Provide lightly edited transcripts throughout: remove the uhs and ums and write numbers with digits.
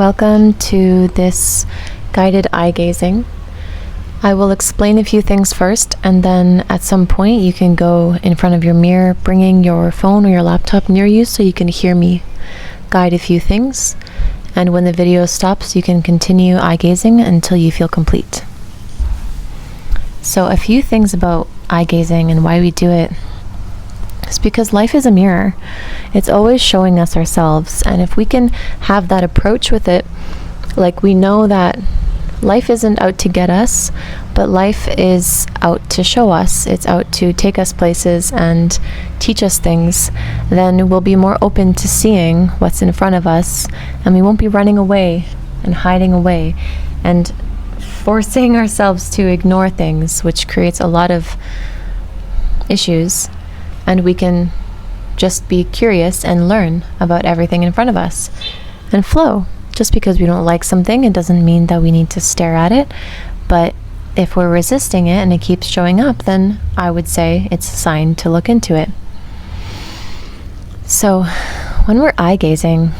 Welcome to this guided eye gazing. I will explain a few things first, and then at some point you can go in front of your mirror, bringing your phone or your laptop near you so you can hear me guide a few things. And when the video stops, you can continue eye gazing until you feel complete. So a few things about eye gazing and why we do it. It's because life is a mirror. It's always showing us ourselves. And if we can have that approach with it, like we know that life isn't out to get us, but life is out to show us. It's out to take us places and teach us things. Then we'll be more open to seeing what's in front of us, and we won't be running away and hiding away and forcing ourselves to ignore things, which creates a lot of issues. And we can just be curious and learn about everything in front of us and flow. Just because we don't like something, it doesn't mean that we need to stare at it. But if we're resisting it and it keeps showing up, then I would say it's a sign to look into it. So when we're eye gazing,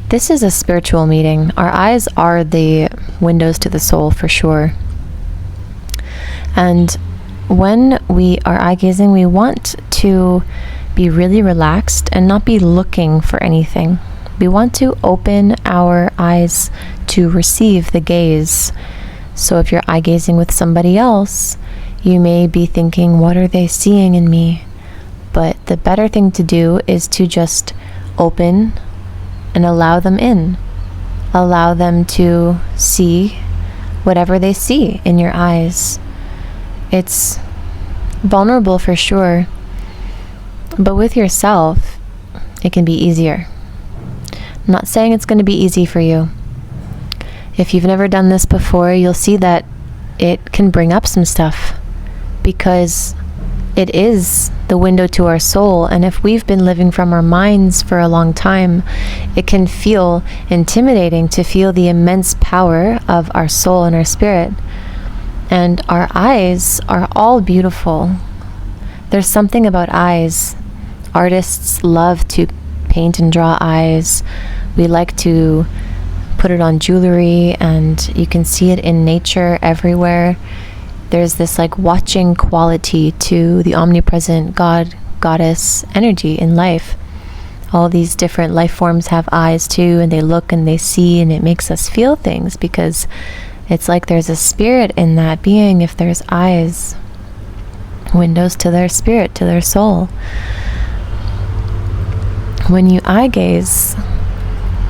this is a spiritual meeting. Our eyes are the windows to the soul for sure. And when we are eye gazing, we want to be really relaxed and not be looking for anything. We want to open our eyes to receive the gaze. So if you're eye gazing with somebody else, you may be thinking, what are they seeing in me? But the better thing to do is to just open and allow them in. Allow them to see whatever they see in your eyes. It's vulnerable for sure, but with yourself, it can be easier. I'm not saying it's going to be easy for you. If you've never done this before, you'll see that it can bring up some stuff because it is the window to our soul. And if we've been living from our minds for a long time, it can feel intimidating to feel the immense power of our soul and our spirit. And our eyes are all beautiful. There's something about eyes. Artists love to paint and draw eyes. We like to put it on jewelry, and you can see it in nature everywhere. There's this like watching quality to the omnipresent God, goddess energy in life. All these different life forms have eyes too, and they look and they see, and it makes us feel things because it's like there's a spirit in that being if there's eyes, windows to their spirit, to their soul. When you eye gaze,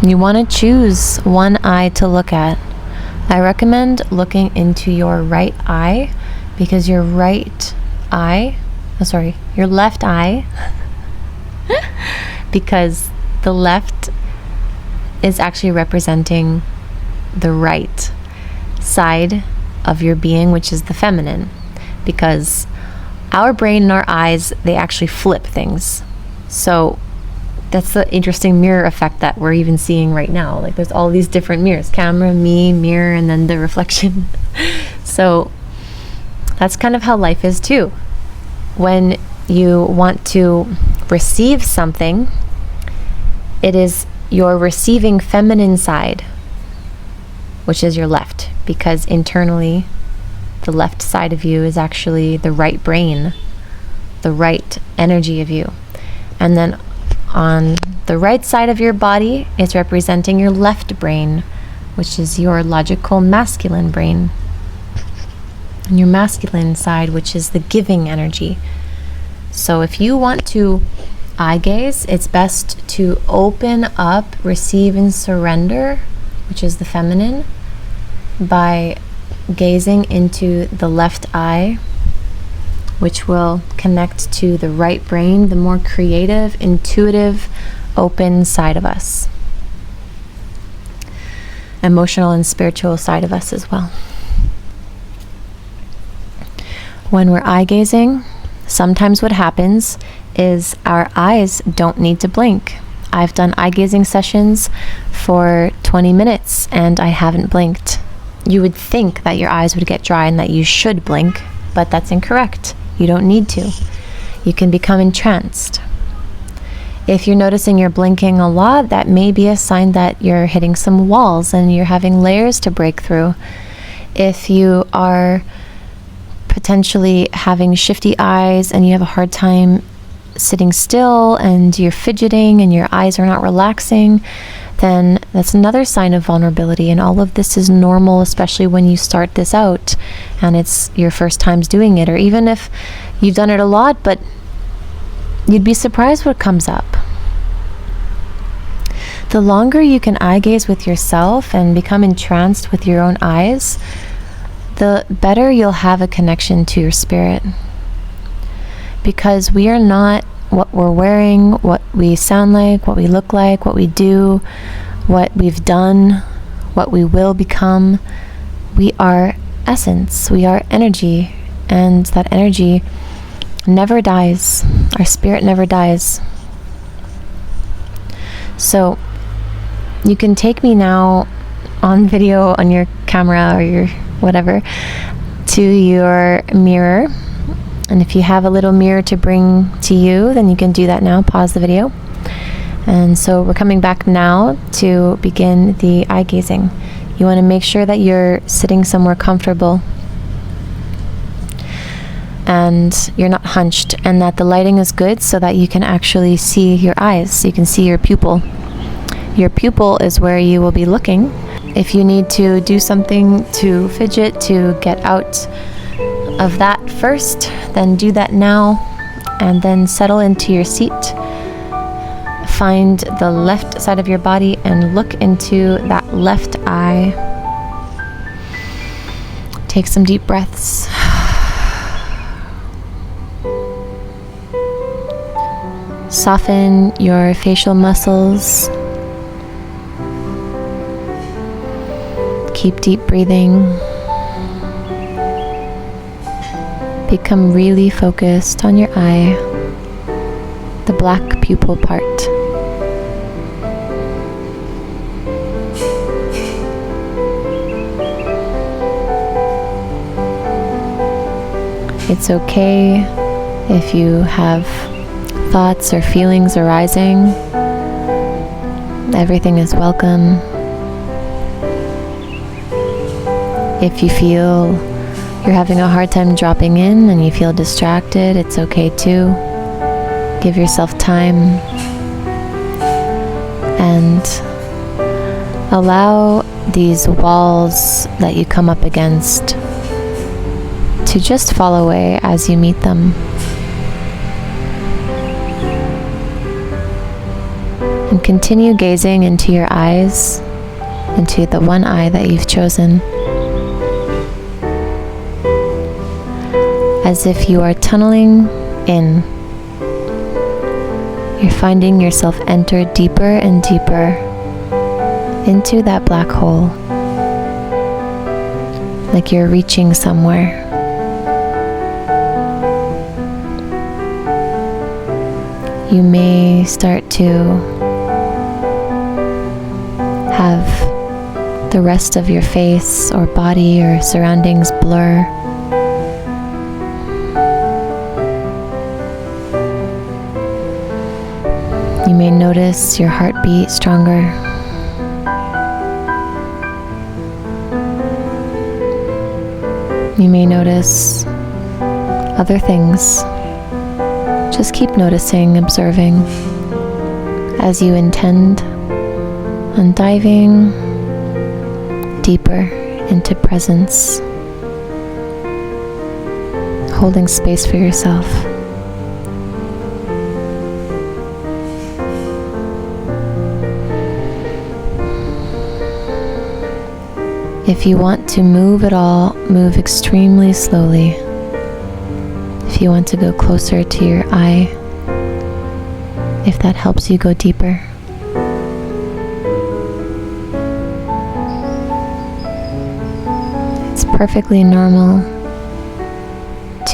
you want to choose one eye to look at. I recommend looking into your right eye because your left eye, because the left is actually representing the right side of your being, which is the feminine, because our brain and our eyes, they actually flip things. So that's the interesting mirror effect that we're even seeing right now. Like there's all these different mirrors, camera, me, mirror, and then the reflection. So that's kind of how life is too. When you want to receive something, it is your receiving feminine side, which is your left, because internally the left side of you is actually the right brain, the right energy of you. And then on the right side of your body is representing your left brain, which is your logical masculine brain. And your masculine side, which is the giving energy. So if you want to eye gaze, it's best to open up, receive, and surrender, which is the feminine, by gazing into the left eye, which will connect to the right brain, the more creative, intuitive, open side of us. Emotional and spiritual side of us as well. When we're eye gazing, sometimes what happens is our eyes don't need to blink. I've done eye gazing sessions for 20 minutes and I haven't blinked. You would think that your eyes would get dry and that you should blink, but that's incorrect. You don't need to. You can become entranced. If you're noticing you're blinking a lot, that may be a sign that you're hitting some walls and you're having layers to break through. If you are potentially having shifty eyes and you have a hard time sitting still and you're fidgeting and your eyes are not relaxing, then that's another sign of vulnerability. And all of this is normal, especially when you start this out and it's your first times doing it, or even if you've done it a lot, but you'd be surprised what comes up. The longer you can eye gaze with yourself and become entranced with your own eyes, the better you'll have a connection to your spirit. Because we are not what we're wearing, what we sound like, what we look like, what we do, what we've done, what we will become. We are essence, we are energy, and that energy never dies. Our spirit never dies. So you can take me now on video on your camera or your whatever to your mirror. And if you have a little mirror to bring to you, then you can do that now. Pause the video. And so we're coming back now to begin the eye gazing. You want to make sure that you're sitting somewhere comfortable and you're not hunched, and that the lighting is good so that you can actually see your eyes, so you can see your pupil. Your pupil is where you will be looking. If you need to do something to fidget, to get out of that first, then do that now, and then settle into your seat. Find the left side of your body and look into that left eye. Take some deep breaths. Soften your facial muscles. Keep deep breathing. Become really focused on your eye, the black pupil part. It's okay if you have thoughts or feelings arising. Everything is welcome. If you feel you're having a hard time dropping in and you feel distracted, it's okay too. Give yourself time and allow these walls that you come up against to just fall away as you meet them. And continue gazing into your eyes, into the one eye that you've chosen, as if you are tunneling in. You're finding yourself enter deeper and deeper into that black hole, like you're reaching somewhere. You may start to have the rest of your face or body or surroundings blur. You may notice your heartbeat stronger. You may notice other things. Just keep noticing, observing, as you intend on diving deeper into presence, holding space for yourself. If you want to move at all, move extremely slowly. If you want to go closer to your eye, if that helps you go deeper. It's perfectly normal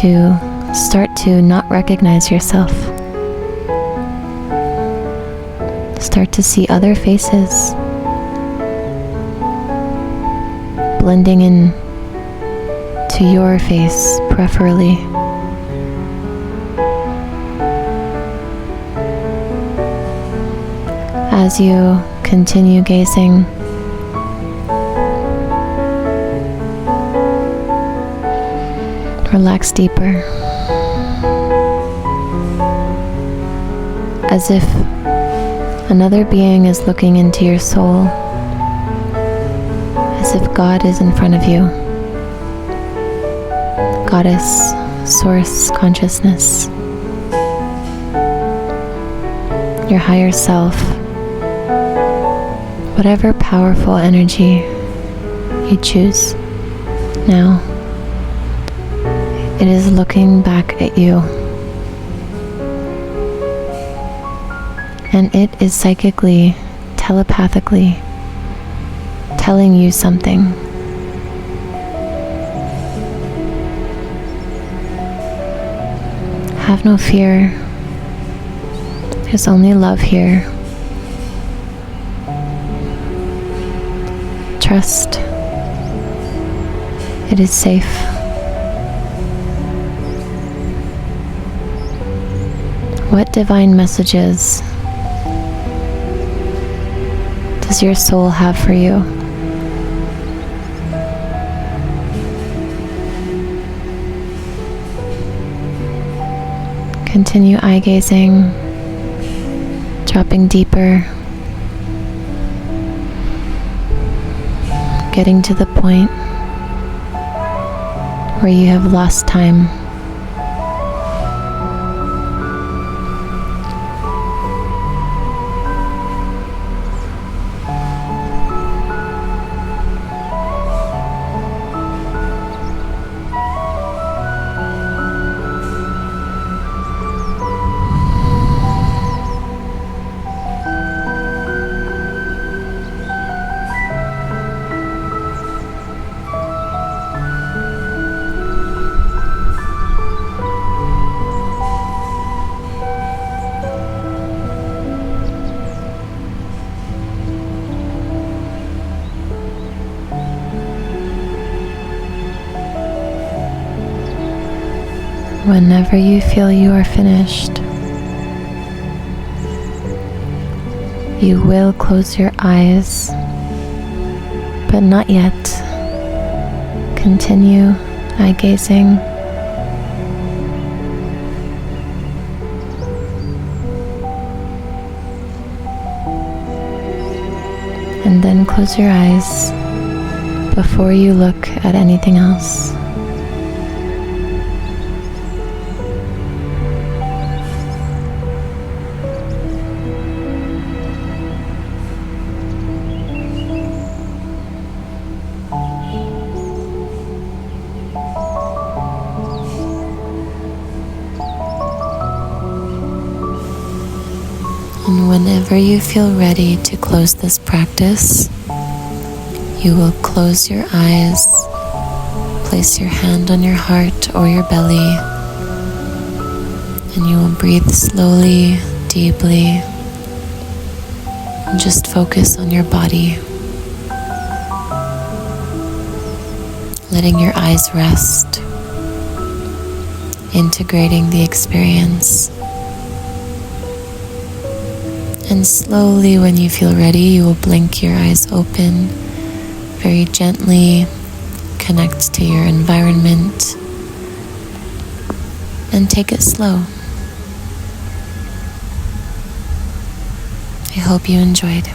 to start to not recognize yourself. Start to see other faces blending in to your face, preferably. As you continue gazing, relax deeper, as if another being is looking into your soul, as if God is in front of you. Goddess, Source, Consciousness, your higher self, whatever powerful energy you choose now, it is looking back at you, and it is psychically, telepathically telling you something. Have no fear. There's only love here. Trust. It is safe. What divine messages does your soul have for you? Continue eye gazing, dropping deeper, getting to the point where you have lost time. Whenever you feel you are finished, you will close your eyes, but not yet. Continue eye gazing. And then close your eyes before you look at anything else. And whenever you feel ready to close this practice, you will close your eyes, place your hand on your heart or your belly, and you will breathe slowly, deeply, and just focus on your body, letting your eyes rest, integrating the experience. And slowly, when you feel ready, you will blink your eyes open, very gently connect to your environment, and take it slow. I hope you enjoyed.